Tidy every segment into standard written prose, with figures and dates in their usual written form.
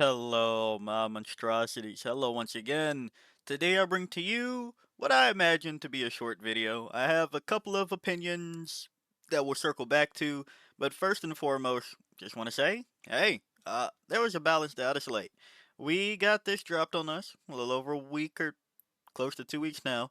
Hello, my monstrosities. Hello once again. Today I bring to you what I imagine to be a short video. I have a couple of opinions that we'll circle back to, but first and foremost, just want to say, hey, there was a balanced out of slate. We got this dropped on us a little over a week or close to 2 weeks now,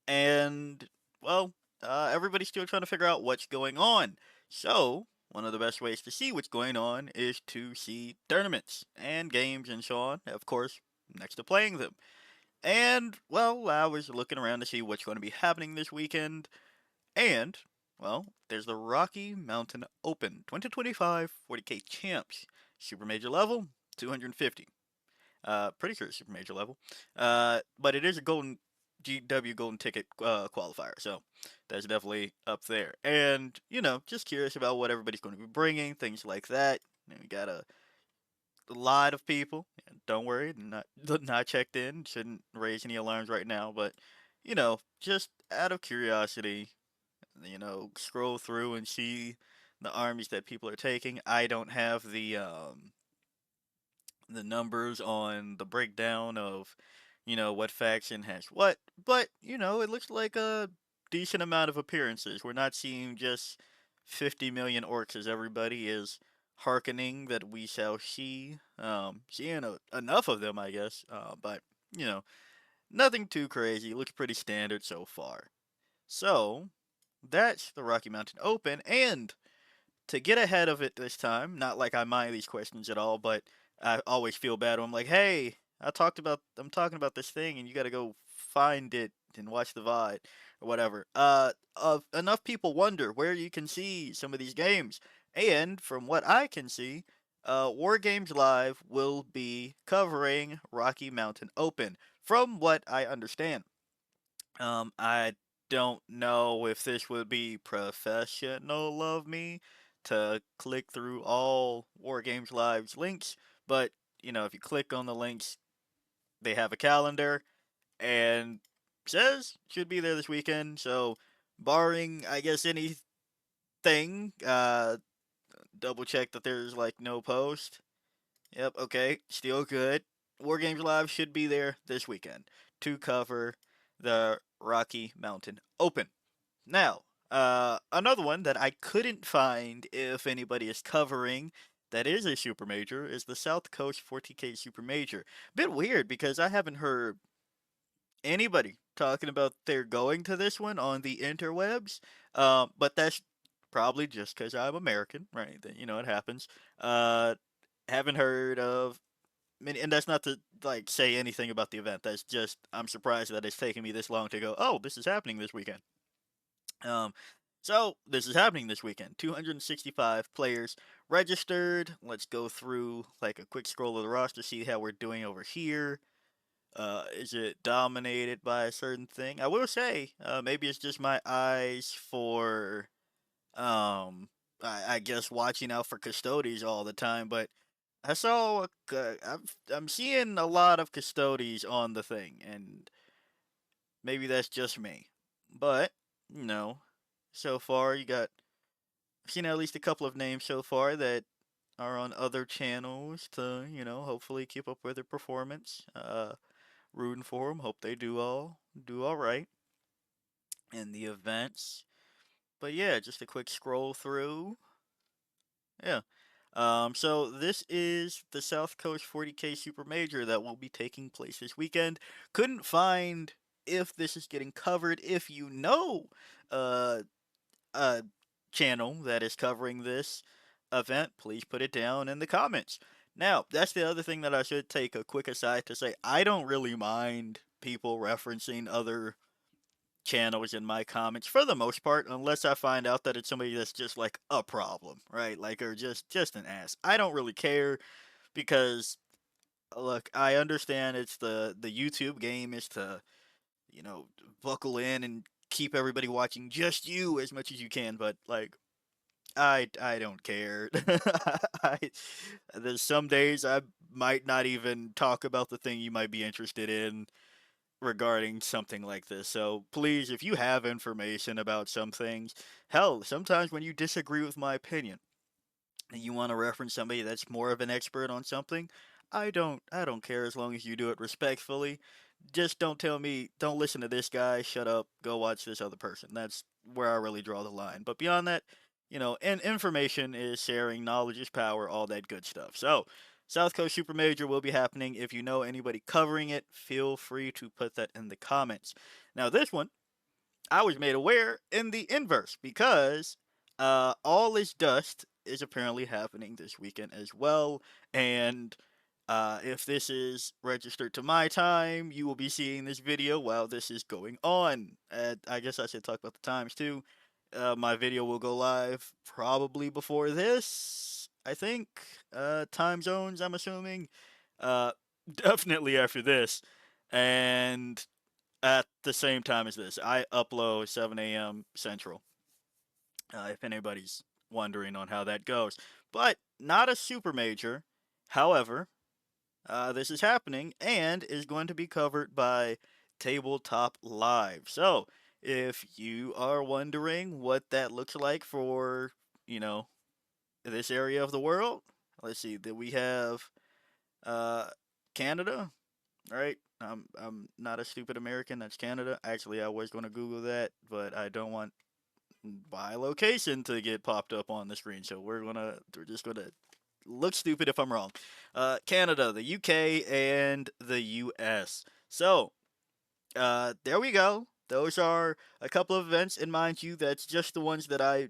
and well, everybody's still trying to figure out what's going on. So, one of the best ways to see what's going on is to see tournaments and games and so on, of course, next to playing them. And, well, I was looking around to see what's going to be happening this weekend, and, well, there's the Rocky Mountain Open 2025 40K Champs. Super Major level, 250. Pretty sure it's Super Major level. But it is a golden GW golden ticket qualifier, so that's definitely up there. And just curious about what everybody's going to be bringing, things like that. And we got a lot of people. Don't worry, not checked in. Shouldn't raise any alarms right now, but just out of curiosity, scroll through and see the armies that people are taking. I don't have the numbers on the breakdown of, what faction has what, but, it looks like a decent amount of appearances. We're not seeing just 50 million orcs as everybody is hearkening that we shall see. Seeing enough of them, I guess, but, you know, nothing too crazy. Looks pretty standard so far. So, that's the Rocky Mountain Open, and to get ahead of it this time, not like I mind these questions at all, but I always feel bad when I'm like, hey, I'm talking about this thing and you gotta go find it and watch the VOD or whatever. Enough people wonder where you can see some of these games. And from what I can see, War Games Live will be covering Rocky Mountain Open, from what I understand. I don't know if this would be professional of me to click through all War Games Live's links, but if you click on the links, they have a calendar and says should be there this weekend. So, barring I guess anything, double check that there's like no post. Yep, okay, still good. War Games Live should be there this weekend to cover the Rocky Mountain Open. Now, another one that I couldn't find if anybody is covering that is a super major is the South Coast 40K Super Major. Bit weird because I haven't heard anybody talking about they're going to this one on the interwebs. But that's probably just because I'm American, right? It happens. Uh, haven't heard of many, and that's not to like say anything about the event. That's just I'm surprised that it's taken me this long to go. Oh, this is happening this weekend. Um, so this is happening this weekend. 265 players registered. Let's go through like a quick scroll of the roster, see how we're doing over here. Is it dominated by a certain thing? I will say, maybe it's just my eyes for, I guess watching out for custodies all the time, but I saw, I'm seeing a lot of custodies on the thing, and maybe that's just me. But, you know, so far I've seen at least a couple of names so far that are on other channels to, hopefully keep up with their performance. Rooting for them. Hope they do all right in the events. But yeah, just a quick scroll through. Yeah. So this is the South Coast 40K Super Major that will be taking place this weekend. Couldn't find if this is getting covered. If you know uh, a channel that is covering this event, please put it down in the comments. Now, that's the other thing that I should take a quick aside to say. I don't really mind people referencing other channels in my comments for the most part, unless I find out that it's somebody that's just like a problem, right? Like, or just an ass. I don't really care because look, I understand it's the YouTube game is to you know buckle in and keep everybody watching just you as much as you can, but like I don't care. I there's some days I might not even talk about the thing you might be interested in regarding something like this. So please, if you have information about some things, hell, sometimes when you disagree with my opinion and you want to reference somebody that's more of an expert on something, I don't care as long as you do it respectfully. Just don't tell me, don't listen to this guy, shut up, go watch this other person. That's where I really draw the line. But beyond that, and information is sharing, knowledge is power, all that good stuff. So, South Coast Super Major will be happening. If you know anybody covering it, feel free to put that in the comments. Now, this one I was made aware in the inverse because All Is Dust is apparently happening this weekend as well. And if this is registered to my time, you will be seeing this video while this is going on. I guess I should talk about the times too. My video will go live probably before this, I think. Time zones, I'm assuming. Uh, Definitely after this. And at the same time as this. I upload 7 a.m. Central, if anybody's wondering on how that goes. But not a super major. However, this is happening and is going to be covered by Tabletop Live. So, if you are wondering what that looks like for, you know, this area of the world, let's see, that we have uh, Canada, right? I'm not a stupid American. That's Canada. Actually, I was going to Google that, but I don't want my location to get popped up on the screen. So we're just gonna look stupid if I'm wrong. Canada, the UK, and the US. So there we go. Those are a couple of events, and mind you, that's just the ones that I.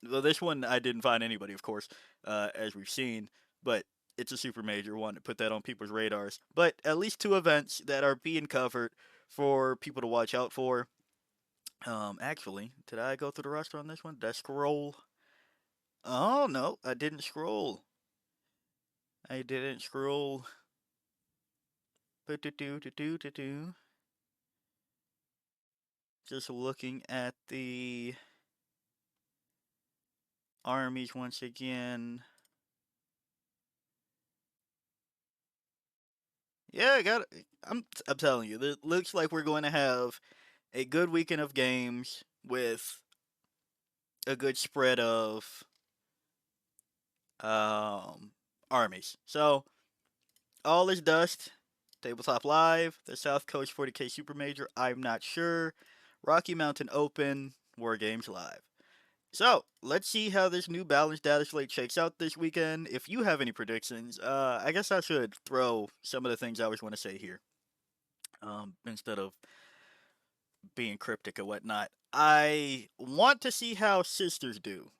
Well, this one I didn't find anybody, of course, as we've seen, but it's a super major one to put that on people's radars. But at least two events that are being covered for people to watch out for. Actually, did I go through the roster on this one? Did I scroll? Oh no, I didn't scroll. I didn't scroll. Just looking at the armies once again. Yeah, I got it. I'm telling you, it looks like we're going to have a good weekend of games with a good spread of um armies. So All Is Dust, Tabletop Live, the South Coast 40K Super Major, I'm not sure. Rocky Mountain Open, War Games Live. So, let's see how this new balanced data slate shakes out this weekend. If you have any predictions, I guess I should throw some of the things I always want to say here, instead of being cryptic or whatnot. I want to see how sisters do,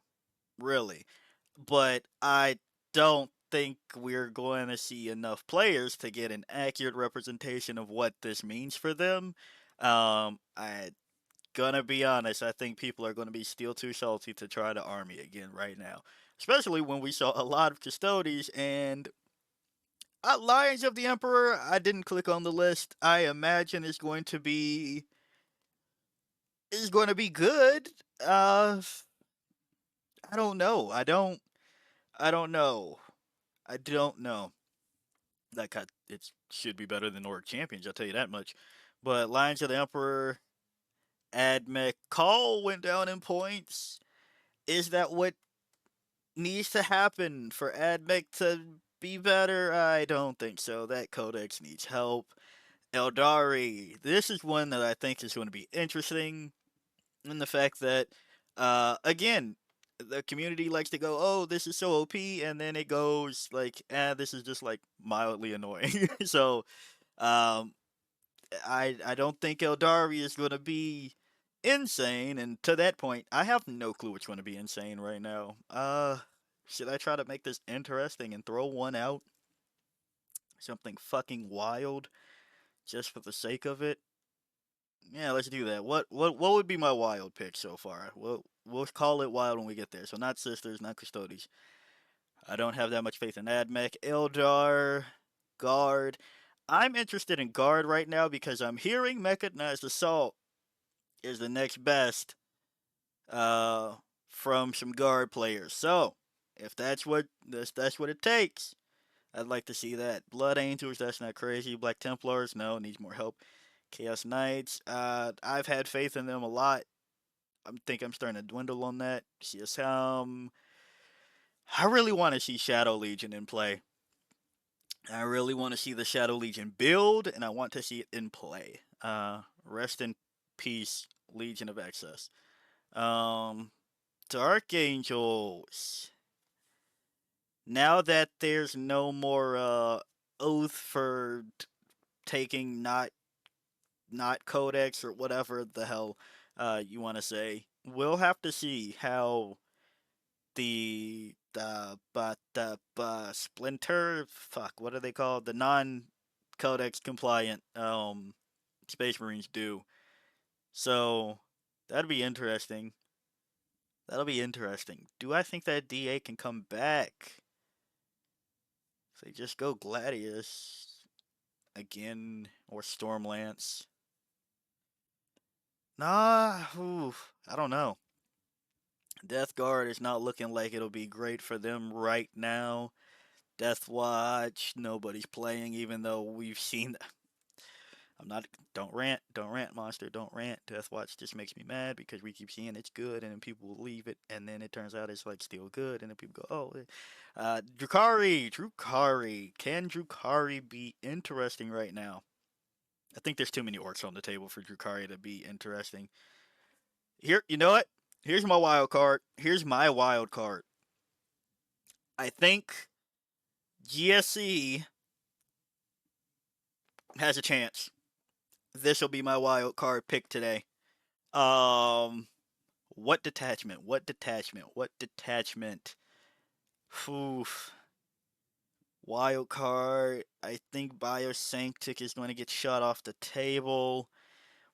really, but I don't think we're going to see enough players to get an accurate representation of what this means for them. I gonna be honest, I think people are gonna be still too salty to try the army again right now. Especially when we saw a lot of custodies and Lions of the Emperor. I didn't click on the list. I imagine is going to be good. I don't know. I don't know. I don't know. It should be better than Orc Champions. I'll tell you that much. But Lions of the Emperor, Admech Call went down in points. Is that what needs to happen for Admech to be better? I don't think so. That codex needs help. Eldari, this is one that I think is going to be interesting in the fact that, again, the community likes to go, oh, this is so OP, and then it goes like, this is just like mildly annoying. So, um, I don't think Eldari is going to be insane, and to that point, I have no clue which one to be insane right now. Should I try to make this interesting and throw one out? Something fucking wild, just for the sake of it? Yeah, let's do that. What would be my wild pick so far? We'll call it wild when we get there. So not sisters, not custodies. I don't have that much faith in Admech. Eldar, guard. I'm interested in guard right now because I'm hearing mechanized assault is the next best uh from some guard players. So if that's what it takes, I'd like to see that. Blood Angels, that's not crazy. Black Templars, no, needs more help. Chaos Knights, I've had faith in them a lot. I think I'm starting to dwindle on that. CSM, I really want to see Shadow Legion in play. I really want to see the Shadow Legion build, and I want to see it in play. Rest in peace, Legion of Excess. Um, Dark Angels. Now that there's no more oath for taking not codex or whatever the hell you want to say, we'll have to see how the splinter, fuck, what are they called, the non codex compliant space marines do. So that'd be interesting. That'll be interesting. Do I think that DA can come back if they just go Gladius again or Stormlance? Nah, oof, I don't know. Death Guard is not looking like it'll be great for them right now. Death Watch, nobody's playing, even though we've seen. I'm not. Don't rant, monster. Don't rant. Death Watch just makes me mad because we keep seeing it's good, and then people will leave it, and then it turns out it's like still good, and then people go, oh, Drukari. Can Drukari be interesting right now? I think there's too many orcs on the table for Drukari to be interesting. Here, you know what? Here's my wild card. Here's my wild card. I think GSC has a chance. This will be my wild card pick today. Um, what detachment? What detachment? What detachment? Oof. Wild card. I think Biosanctic is going to get shot off the table.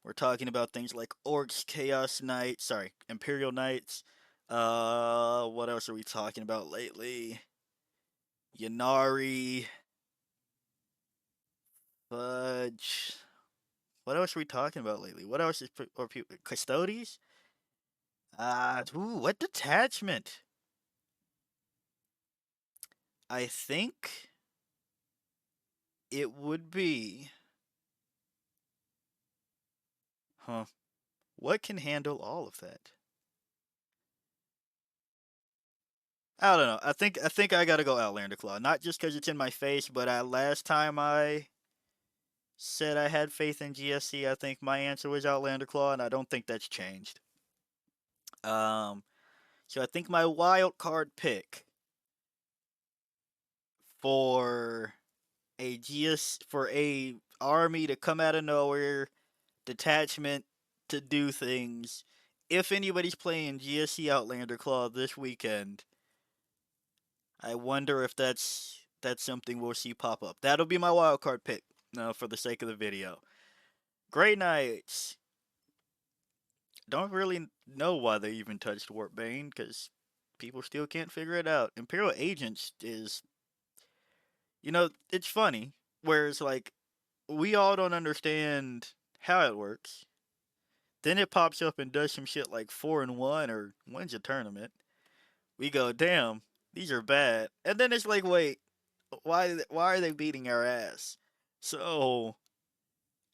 We're talking about things like Orcs, Chaos Knights, sorry, Imperial Knights. What else are we talking about lately? Yanari, Fudge. What else are we talking about lately? What else is or people Custodes? What detachment? I think it would be, huh? What can handle all of that? I don't know. I think I gotta go Outlander Claw. Not just because it's in my face, but last time I said I had faith in GSC, I think my answer was Outlander Claw, and I don't think that's changed. Um, so I think my wild card pick for for a army to come out of nowhere, detachment to do things. If anybody's playing GSC Outlander Claw this weekend, I wonder if that's something we'll see pop up. That'll be my wild card pick. For the sake of the video. Grey Knights. Don't really know why they even touched Warpbane because people still can't figure it out. Imperial Agents is, it's funny. Whereas like we all don't understand how it works. Then it pops up and does some shit like 4-1 or wins a tournament. We go, damn, these are bad. And then it's like, wait, why are they beating our ass? So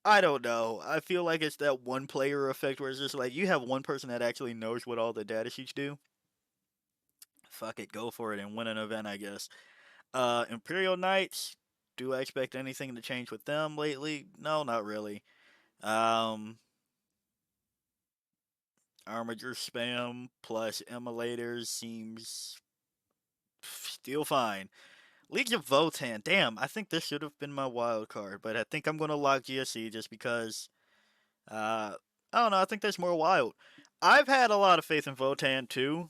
I don't know. I feel like it's that one player effect where it's just like you have one person that actually knows what all the data sheets do. Fuck it, go for it and win an event, I guess. Imperial Knights. Do I expect anything to change with them lately? No, not really. Um, Armature spam plus emulators seems still fine. League of Votan. Damn, I think this should have been my wild card, but I think I'm gonna lock GSC just because. I don't know. I think there's more wild. I've had a lot of faith in Votan too.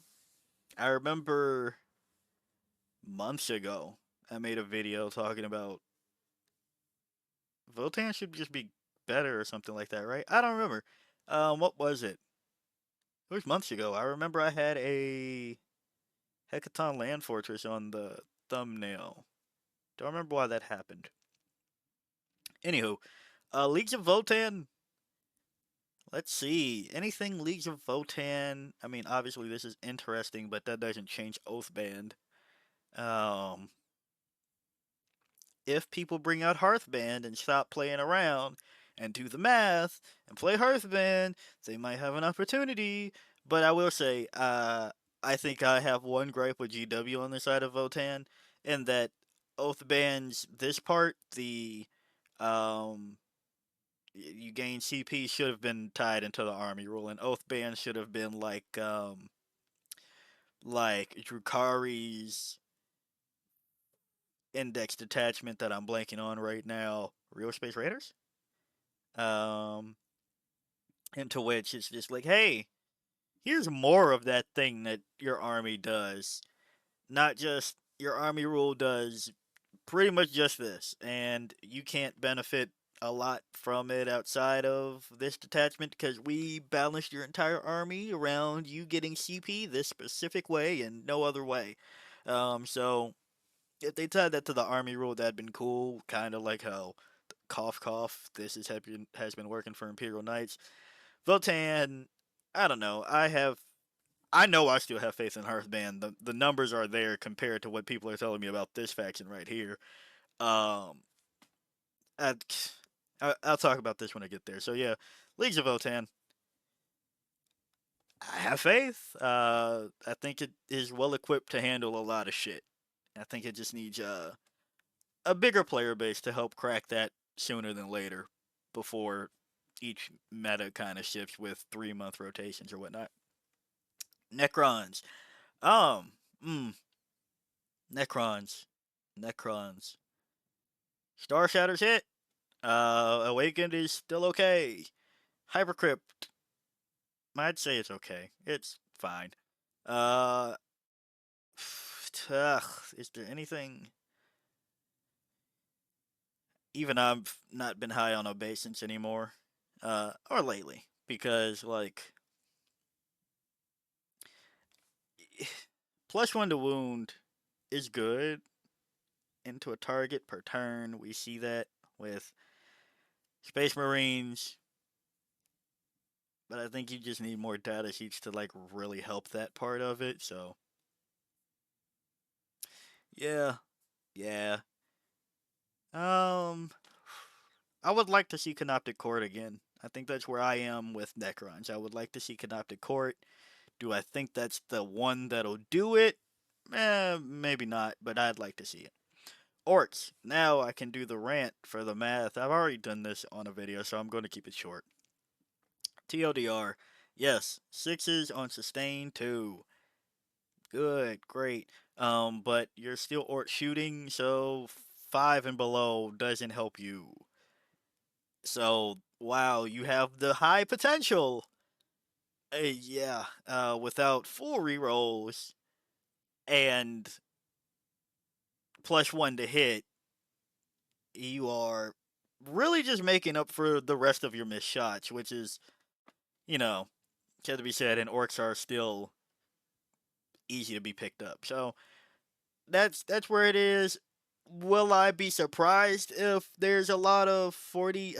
I remember months ago I made a video talking about Votan should just be better or something like that, right? I don't remember. What was it? It was months ago. I remember I had a Hecaton Land Fortress on the thumbnail. Don't remember why that happened. Anywho, Leagues of Votan. Let's see. Anything Leagues of Votan? I mean, obviously this is interesting, but that doesn't change Oathband. Um, if people bring out Hearthband and stop playing around and do the math and play Hearthband, they might have an opportunity. But I will say, I think I have one gripe with GW on the side of Votan, and that Oath bans this part, the um you gain CP should have been tied into the army rule, and oath ban should have been like Drukari's index detachment that I'm blanking on right now. Real Space Raiders? Um into which it's just like, hey, here's more of that thing that your army does. Not just your army rule does pretty much just this, and you can't benefit a lot from it outside of this detachment because we balanced your entire army around you getting CP this specific way and no other way. So if they tied that to the army rule, that'd been cool. Kind of like how cough cough. This has been working for Imperial Knights. Votan, I don't know. I know I still have faith in Hearthband. The numbers are there compared to what people are telling me about this faction right here. Um, I, I'll talk about this when I get there. So yeah, Leagues of Votan. I have faith. I think it is well equipped to handle a lot of shit. I think it just needs a bigger player base to help crack that sooner than later, before each meta kind of shifts with 3 month rotations or whatnot. Necrons. Um, mm, Necrons. Necrons. Star Shatter's hit. Awakened is still okay. Hypercrypt. I'd say it's okay. It's fine. Uh, is there anything? Even I've not been high on obeisance anymore, or lately, because like +1 to wound is good into a target per turn. We see that with Space Marines, but I think you just need more data sheets to like really help that part of it. So yeah, yeah. Um, I would like to see Canoptic Court again. I think that's where I am with Necrons. I would like to see Canoptic Court. Do I think that's the one that'll do it? Maybe not, but I'd like to see it. Orcs. Now I can do the rant for the math. I've already done this on a video, so I'm going to keep it short. TLDR. Yes, sixes on sustain too. Good, great. But you're still orc shooting, so 5 and below doesn't help you. So, wow, you have the high potential. Yeah, without full rerolls and +1 to hit, you are really just making up for the rest of your missed shots, which is, you know, can be said, and orcs are still easy to be picked up. So that's where it is. Will I be surprised if there's a lot of 40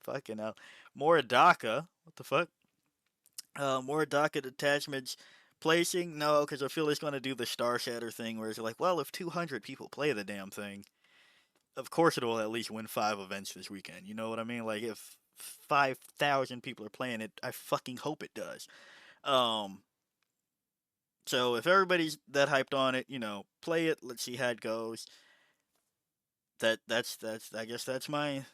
fucking hell, more DACA? What the fuck? More DACA detachments placing? No, because I feel it's going to do the Star Shatter thing where it's like, well, if 200 people play the damn thing, of course it will at least win 5 events this weekend. You know what I mean? Like, if 5,000 people are playing it, I fucking hope it does. Um, so if everybody's that hyped on it, play it. Let's see how it goes. That's I guess that's my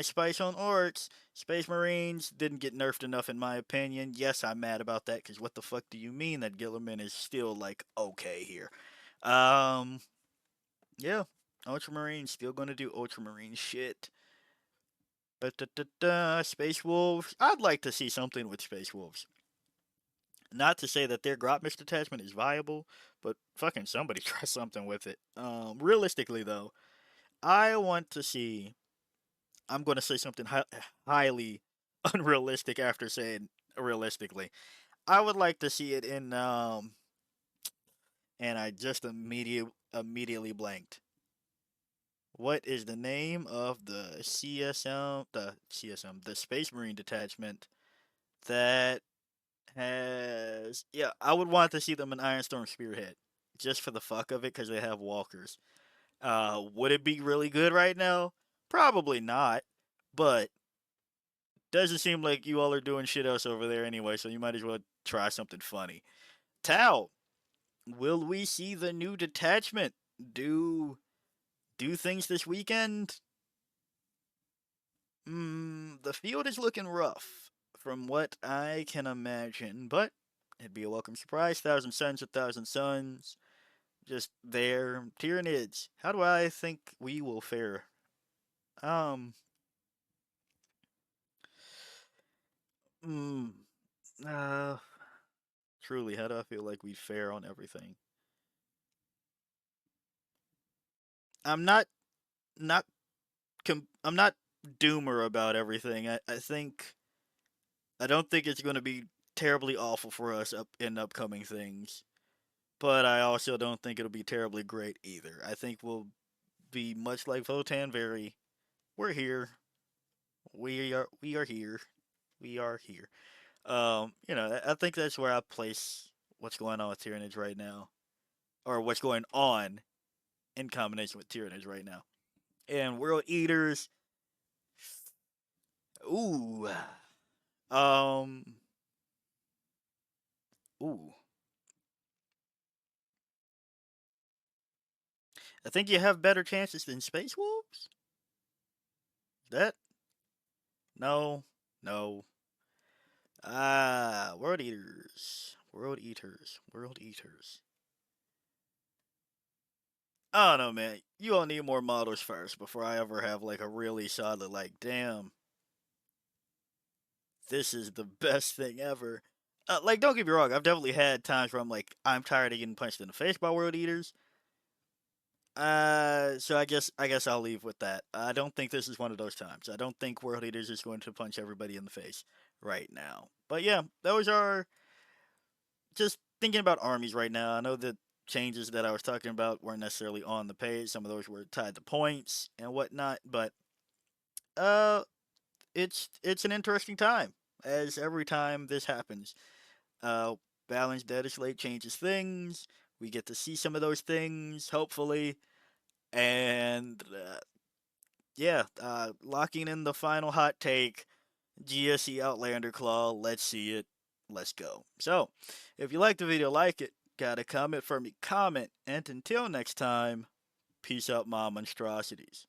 spice on orcs. Space Marines didn't get nerfed enough in my opinion. Yes, I'm mad about that because what the fuck do you mean that Gilliman is still like okay here? Um, yeah, Ultramarine still gonna do Ultramarine shit. Space Wolves. I'd like to see something with Space Wolves. Not to say that their Grotmish detachment is viable, but fucking somebody try something with it. Realistically though, I want to see. I'm going to say something highly unrealistic after saying realistically. I would like to see it in and I just immediately blanked. What is the name of the the Space Marine detachment that has, yeah, I would want to see them in Ironstorm Spearhead just for the fuck of it because they have walkers. Would it be really good right now? Probably not, but doesn't seem like you all are doing shit else over there anyway, so you might as well try something funny. Tao, will we see the new detachment do do things this weekend, the field is looking rough from what I can imagine, but it'd be a welcome surprise. Thousand Suns, a Thousand Suns, just there. Tyranids. How do I think we will fare? Um, mm, uh, truly, how do I feel like we fare on everything? I'm not I'm not doomer about everything. I don't think it's going to be terribly awful for us up in upcoming things, but I also don't think it'll be terribly great either. I think we'll be much like Votan. Very, we're here. We are here. We are here. I think that's where I place what's going on with Tyranids right now, or what's going on in combination with Tyranids right now. And World Eaters, ooh, um, ooh. I think you have better chances than Space Wolves. That no, no. World Eaters, World Eaters, World Eaters. I don't know, man. You all need more models first before I ever have like a really solid like, damn, this is the best thing ever. Like, don't get me wrong. I've definitely had times where I'm like, I'm tired of getting punched in the face by World Eaters. So I guess I'll leave with that. I don't think this is one of those times. I don't think World Eaters is going to punch everybody in the face right now. But yeah, those are just thinking about armies right now. I know the changes that I was talking about weren't necessarily on the page. Some of those were tied to points and whatnot. But uh, it's an interesting time as every time this happens. Uh, Balanced data slate changes things. We get to see some of those things, hopefully. And yeah, locking in the final hot take GSE Outlander Claw. Let's see it. Let's go. So, if you like the video, like it. Got a comment for me? Comment. And until next time, peace out, my monstrosities.